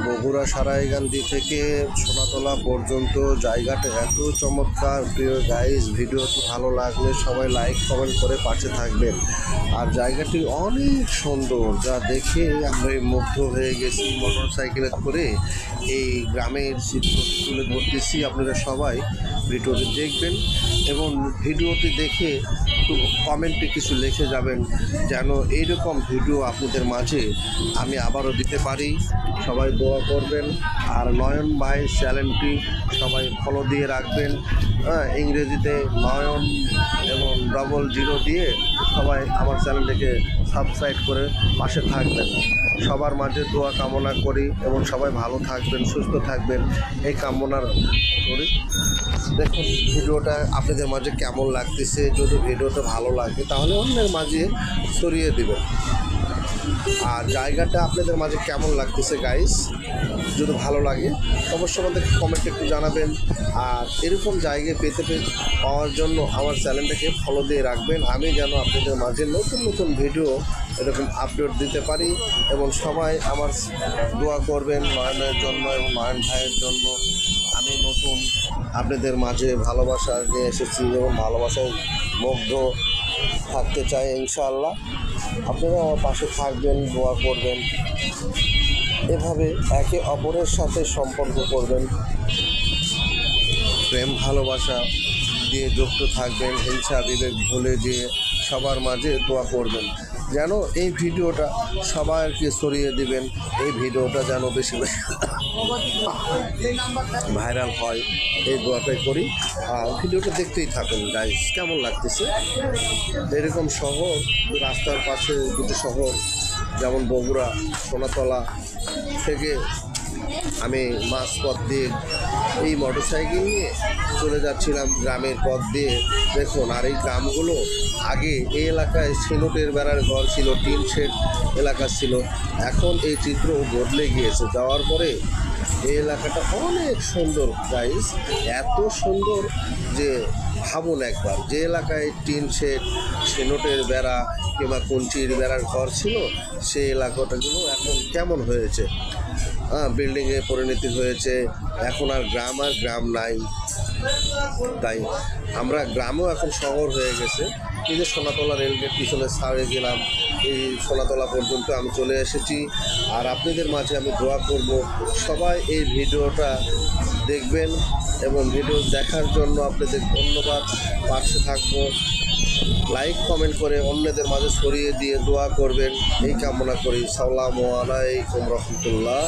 বগুড়া সারাইগান্ধী থেকে সোনাতলা পর্যন্ত জায়গাটা এত চমৎকার। প্রিয় গাইস, ভিডিওটি ভালো লাগলে সবাই লাইক কমেন্ট করে পাশে থাকবেন। আর জায়গাটি অনেক সুন্দর, যা দেখে আমরা মুগ্ধ হয়ে গেছি। মোটর সাইকেলে করে এই গ্রামের চিত্র তুলে ধরতেছি। আপনারা সবাই ভিডিওটি দেখবেন এবং ভিডিওটি দেখে একটু কমেন্টে কিছু লিখে যাবেন, যেন এইরকম ভিডিও আপনাদের মাঝে আমি আবারও দিতে পারি। সবাই দোয়া করবেন। আর নয়ন ভাই চ্যানেলটি সবাই ফলো দিয়ে রাখবেন। ইংরেজিতে নয়ন এবং 00 দিয়ে সবাই আমার চ্যানেলটিকে সাবস্ক্রাইব করে পাশে থাকবেন। সবার মাঝে দোয়া কামনা করি এবং সবাই ভালো থাকবেন, সুস্থ থাকবেন, এই কামনার করি। দেখুন ভিডিওটা আপনাদের মাঝে কেমন লাগতেছে। যদি ভিডিওটা ভালো লাগে তাহলে অন্যের মাঝে ছড়িয়ে দেবেন। আর জায়গাটা আপনাদের মাঝে কেমন লাগতেছে গাইস, যদি ভালো লাগে অবশ্যই আমাদেরকে কমেন্টে একটু জানাবেন। আর এরকম জায়গায় পাওয়ার জন্য আমার চ্যানেলটাকে ফলো দিয়ে রাখবেন। আমি যেন আপনাদের মাঝে নতুন নতুন ভিডিও এরকম আপলোড দিতে পারি। এবং সবাই আমার দোয়া করবেন নয়নের জন্য এবং নয়ন ভাইয়ের জন্য। আমি নতুন আপনাদের মাঝে ভালোবাসা নিয়ে এসেছি এবং ভালোবাসায় মুগ্ধ থাকতে চাই ইনশাআল্লাহ। আপনারা আমার পাশে থাকবেন, দোয়া করবেন, এভাবে একে অপরের সাথে সম্পর্ক করবেন, প্রেম ভালোবাসা দিয়ে যুক্ত থাকবেন। হিংসা বিবেক ভুলে দিয়ে সবার মাঝে দোয়া করবেন, যেন এই ভিডিওটা সবাইকে ছড়িয়ে দিবেন। এই ভিডিওটা যেন বেশি ভাইরাল হয়, এই দোয়াটাই করি। আর ভিডিওটা দেখতেই থাকুন গাইস, কেমন লাগতেছে। এরকম শহর, রাস্তার পাশে দুটো শহর, যেমন বগুড়া সোনাতলা থেকে আমি মাঝপথ দিয়ে এই মোটরসাইকেল নিয়ে চলে যাচ্ছিলাম গ্রামের পথ দিয়ে। দেখুন, আর এই গ্রামগুলো আগে এই এলাকায় সিলটের বেড়ার ঘর ছিল, টিন শেড এলাকা ছিল। এখন এই চিত্র বদলে গিয়েছে। যাওয়ার পরে এই এলাকাটা অনেক সুন্দর গাইস, এত সুন্দর যে ভাবুন একবার, যে এলাকায় টিন শেড, সিলটের বেড়া কিংবা কঞ্চির বেড়ার ঘর ছিল, সেই এলাকাটাগুলো এখন কেমন হয়েছে। বিল্ডিংয়ে পরিণতি হয়েছে। এখন আর গ্রাম নাই। তাই আমরা গ্রামেও এখন শহর হয়ে গেছে। এই যে সোনাতলা রেলগেট পিছনে ছাড়ে গেলাম, এই সোনাতলা পর্যন্ত আমি চলে এসেছি। আর আপনাদের মাঝে আমি দোয়া করব সবাই এই ভিডিওটা দেখবেন এবং ভিডিও দেখার জন্য আপনাদের ধন্যবাদ। পাশে থাকবো, লাইক কমেন্ট করে অন্যদের মাঝে ছড়িয়ে দিয়ে দোয়া করবেন, এই কামনা করি। আসসালামু আলাইকুম রহমতুল্লাহ।